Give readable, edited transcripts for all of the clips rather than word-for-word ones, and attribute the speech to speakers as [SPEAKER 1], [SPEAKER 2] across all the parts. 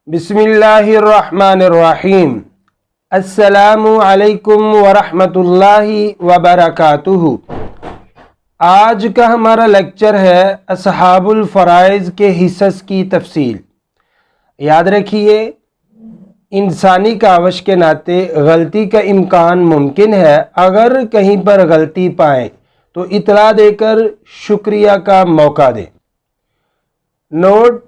[SPEAKER 1] بسم اللہ الرحمن الرحیم۔ السلام علیکم ورحمۃ اللہ وبرکاتہ۔ آج کا ہمارا لیکچر ہے اصحاب الفرائض کے حصص کی تفصیل۔ یاد رکھیے، انسانی کاوش کے ناطے غلطی کا امکان ممکن ہے۔ اگر کہیں پر غلطی پائیں تو اطلاع دے کر شکریہ کا موقع دیں۔ نوٹ: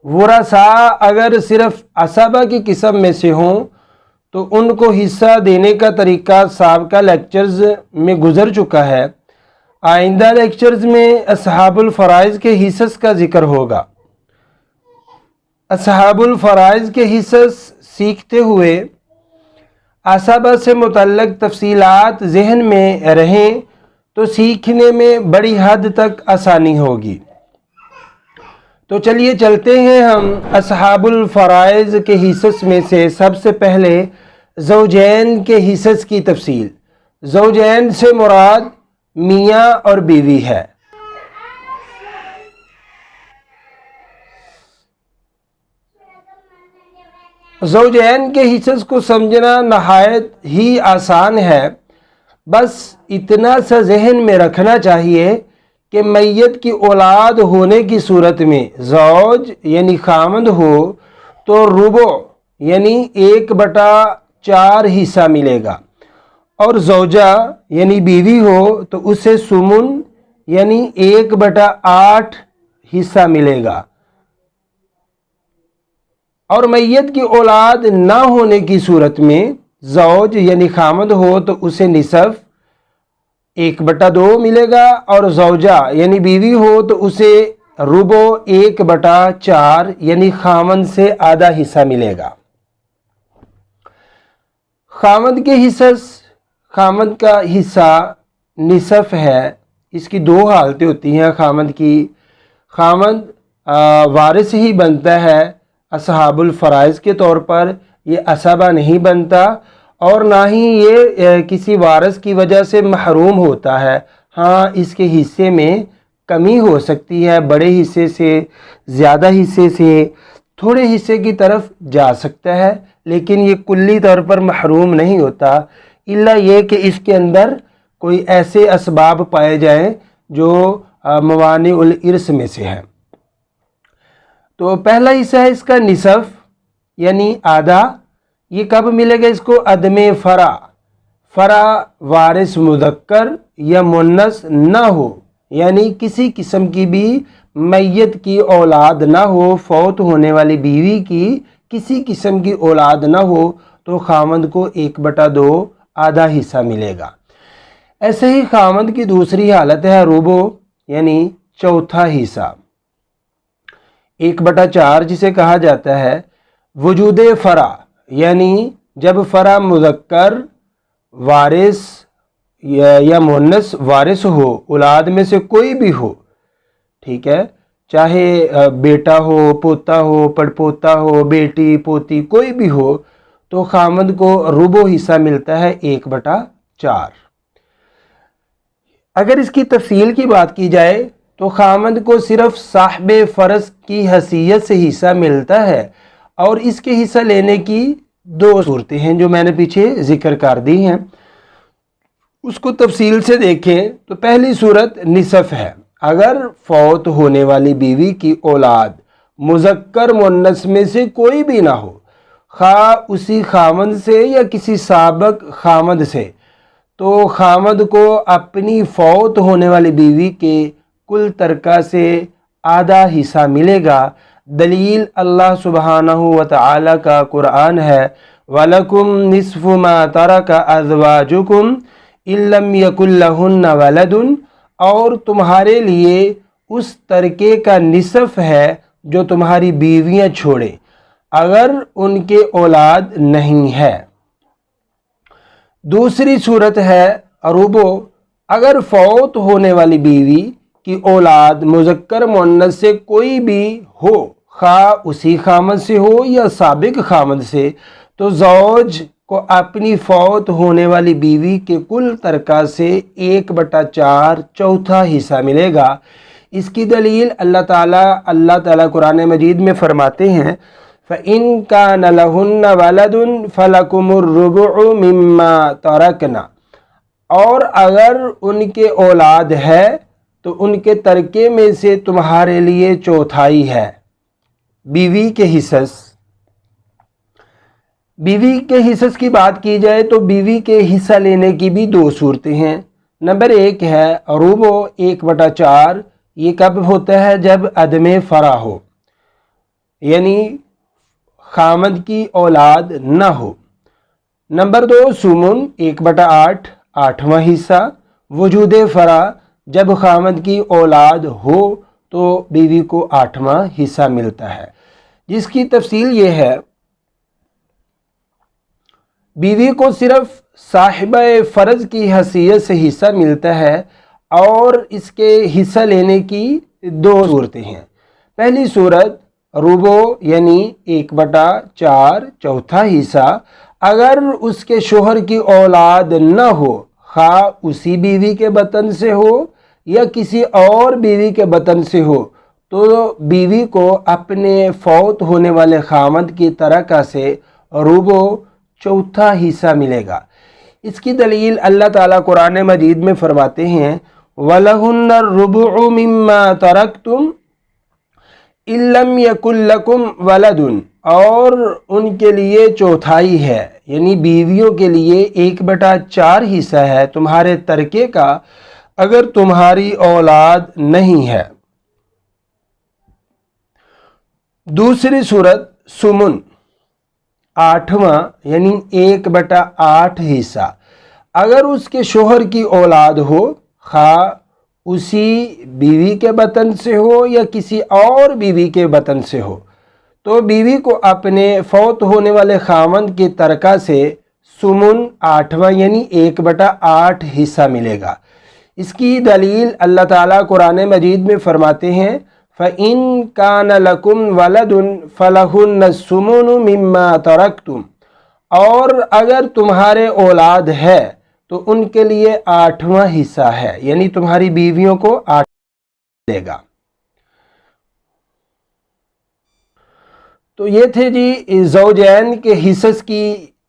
[SPEAKER 1] ورثاء اگر صرف عصبہ کی قسم میں سے ہوں تو ان کو حصہ دینے کا طریقہ سابقہ لیکچرز میں گزر چکا ہے۔ آئندہ لیکچرز میں اصحاب الفرائض کے حصص کا ذکر ہوگا۔ اصحاب الفرائض کے حصص سیکھتے ہوئے عصبہ سے متعلق تفصیلات ذہن میں رہیں تو سیکھنے میں بڑی حد تک آسانی ہوگی۔ تو چلیے چلتے ہیں ہم اصحاب الفرائض کے حصص میں سے سب سے پہلے زوجین کے حصص کی تفصیل۔ زوجین سے مراد میاں اور بیوی ہے۔ زوجین کے حصص کو سمجھنا نہایت ہی آسان ہے۔ بس اتنا سا ذہن میں رکھنا چاہیے کہ میت کی اولاد ہونے کی صورت میں زوج یعنی خامند ہو تو ربع یعنی 1/4 حصہ ملے گا، اور زوجہ یعنی بیوی ہو تو اسے ثمن یعنی 1/8 حصہ ملے گا، اور میت کی اولاد نہ ہونے کی صورت میں زوج یعنی خامند ہو تو اسے نصف 1/2 ملے گا، اور زوجہ یعنی بیوی ہو تو اسے ربع 1/4 یعنی خامند سے آدھا حصہ ملے گا۔ خامند کے حصص: خامند کا حصہ نصف ہے۔ اس کی 2 حالتیں ہوتی ہیں خامند کی۔ خامند وارث ہی بنتا ہے اصحاب الفرائض کے طور پر، یہ عصبہ نہیں بنتا، اور نہ ہی یہ کسی وارث کی وجہ سے محروم ہوتا ہے۔ ہاں، اس کے حصے میں کمی ہو سکتی ہے، بڑے حصے سے، زیادہ حصے سے، تھوڑے حصے کی طرف جا سکتا ہے، لیکن یہ کلی طور پر محروم نہیں ہوتا، الا یہ کہ اس کے اندر کوئی ایسے اسباب پائے جائیں جو موانع الارث میں سے ہیں۔ تو پہلا حصہ ہے اس کا نصف یعنی آدھا۔ یہ کب ملے گا اس کو؟ عدم فرع، فرع وارث مذکر یا مؤنث نہ ہو، یعنی کسی قسم کی بھی میت کی اولاد نہ ہو، فوت ہونے والی بیوی کی کسی قسم کی اولاد نہ ہو تو خامند کو 1/2 آدھا حصہ ملے گا۔ ایسے ہی خامند کی دوسری حالت ہے ربع یعنی چوتھا حصہ، 1/4 جسے کہا جاتا ہے۔ وجود فرع یعنی جب فرع مذکر وارث یا مؤنث وارث ہو، اولاد میں سے کوئی بھی ہو، ٹھیک ہے، چاہے بیٹا ہو، پوتا ہو، پڑپوتا ہو، بیٹی، پوتی، کوئی بھی ہو، تو خامند کو ربع حصہ ملتا ہے 1/4۔ اگر اس کی تفصیل کی بات کی جائے تو خامند کو صرف صاحب فرض کی حیثیت سے حصہ ملتا ہے، اور اس کے حصہ لینے کی 2 صورتیں ہیں جو میں نے پیچھے ذکر کر دی ہیں۔ اس کو تفصیل سے دیکھیں تو پہلی صورت نصف ہے۔ اگر فوت ہونے والی بیوی کی اولاد مذکر مؤنث میں سے کوئی بھی نہ ہو، خواہ اسی خامند سے یا کسی سابق خامند سے، تو خامند کو اپنی فوت ہونے والی بیوی کے کل ترکہ سے آدھا حصہ ملے گا۔ دلیل اللہ سبحانہ وتعالی کا قرآن ہے، وَلَكُمْ نِصْفُ مَا تَرَكَ أَزْوَاجُكُمْ إِن لَّمْ يَكُن لَّهُنَّ وَلَدٌ، اور تمہارے لیے اس ترکے کا نصف ہے جو تمہاری بیویاں چھوڑیں اگر ان کے اولاد نہیں ہے۔ دوسری صورت ہے ربع۔ اگر فوت ہونے والی بیوی کی اولاد مذکر مؤنث سے کوئی بھی ہو، خواہ اسی خامند سے ہو یا سابق خامند سے، تو زوج کو اپنی فوت ہونے والی بیوی کے کل ترکہ سے 1/4 چوتھا حصہ ملے گا۔ اس کی دلیل اللہ تعالیٰ قرآن مجید میں فرماتے ہیں، فَإِن كَانَ لَهُنَّ وَلَدٌ فَلَكُمُ الرُّبُعُ مِمَّا تَرَكْنَا، اور اگر ان کے اولاد ہے تو ان کے ترکے میں سے تمہارے لیے چوتھائی ہے۔ بیوی کے حصص، بیوی کے حصص کی بات کی جائے تو بیوی کے حصہ لینے کی بھی دو صورتیں ہیں۔ نمبر ایک ہے ربع 1/4، یہ کب ہوتا ہے؟ جب عدم فرع ہو، یعنی خامد کی اولاد نہ ہو۔ نمبر دو سمن 1/8، 8واں حصہ، وجود فرع، جب خامد کی اولاد ہو تو بیوی کو 8واں حصہ ملتا ہے، جس کی تفصیل یہ ہے بیوی کو صرف صاحبہ فرض کی حیثیت سے حصہ ملتا ہے، اور اس کے حصہ لینے کی دو صورتیں ہیں۔ پہلی صورت ربع یعنی 1/4 چوتھا حصہ، اگر اس کے شوہر کی اولاد نہ ہو، خواہ اسی بیوی کے بطن سے ہو یا کسی اور بیوی کے بطن سے ہو، تو بیوی کو اپنے فوت ہونے والے خامد کی ترکہ سے ربع چوتھا حصہ ملے گا۔ اس کی دلیل اللہ تعالیٰ قرآن مجید میں فرماتے ہیں وَلَهُنَّ الرُّبُعُ مِمَّا تَرَكْتُمْ إِن لَّمْ يَكُن لَّكُمْ وَلَدٌ، اور ان کے لیے چوتھائی ہے، یعنی بیویوں کے لیے 1/4 حصہ ہے تمہارے ترکے کا اگر تمہاری اولاد نہیں ہے۔ دوسری صورت سمن 8واں یعنی 1/8 حصہ، اگر اس کے شوہر کی اولاد ہو، خواہ اسی بیوی کے بطن سے ہو یا کسی اور بیوی کے بطن سے ہو، تو بیوی کو اپنے فوت ہونے والے خاوند کی ترکہ سے سمن 8واں یعنی 1/8 حصہ ملے گا۔ اس کی دلیل اللہ تعالیٰ قرآن مجید میں فرماتے ہیں فَإِن كَانَ لَكُمْ وَلَدٌ فَلَهُنَّ الثُّمُنُ مِمَّا تَرَكْتُمْ، اور اگر تمہارے اولاد ہے تو ان کے لیے 8واں حصہ ہے، یعنی تمہاری بیویوں کو 8 دے گا۔ تو یہ تھے جی زوجین کے حصص کی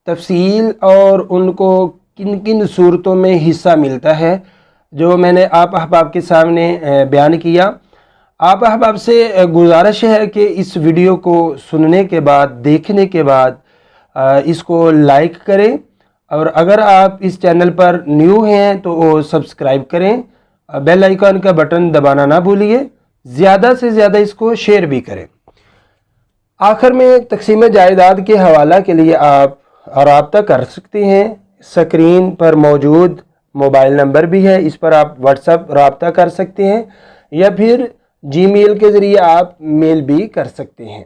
[SPEAKER 1] تفصیل اور ان کو کن کن صورتوں میں حصہ ملتا ہے، جو میں نے آپ احباب کے سامنے بیان کیا۔ آپ احباب سے گزارش ہے کہ اس ویڈیو کو سننے کے بعد، دیکھنے کے بعد اس کو لائک کریں، اور اگر آپ اس چینل پر نیو ہیں تو وہ سبسکرائب کریں، بیل آئیکن کا بٹن دبانا نہ بھولیے، زیادہ سے زیادہ اس کو شیئر بھی کریں۔ آخر میں تقسیم جائیداد کے حوالہ کے لیے آپ رابطہ کر سکتے ہیں، سکرین پر موجود موبائل نمبر بھی ہے، اس پر آپ واٹس ایپ رابطہ کر سکتے ہیں، یا پھر جی میل کے ذریعے آپ میل بھی کر سکتے ہیں۔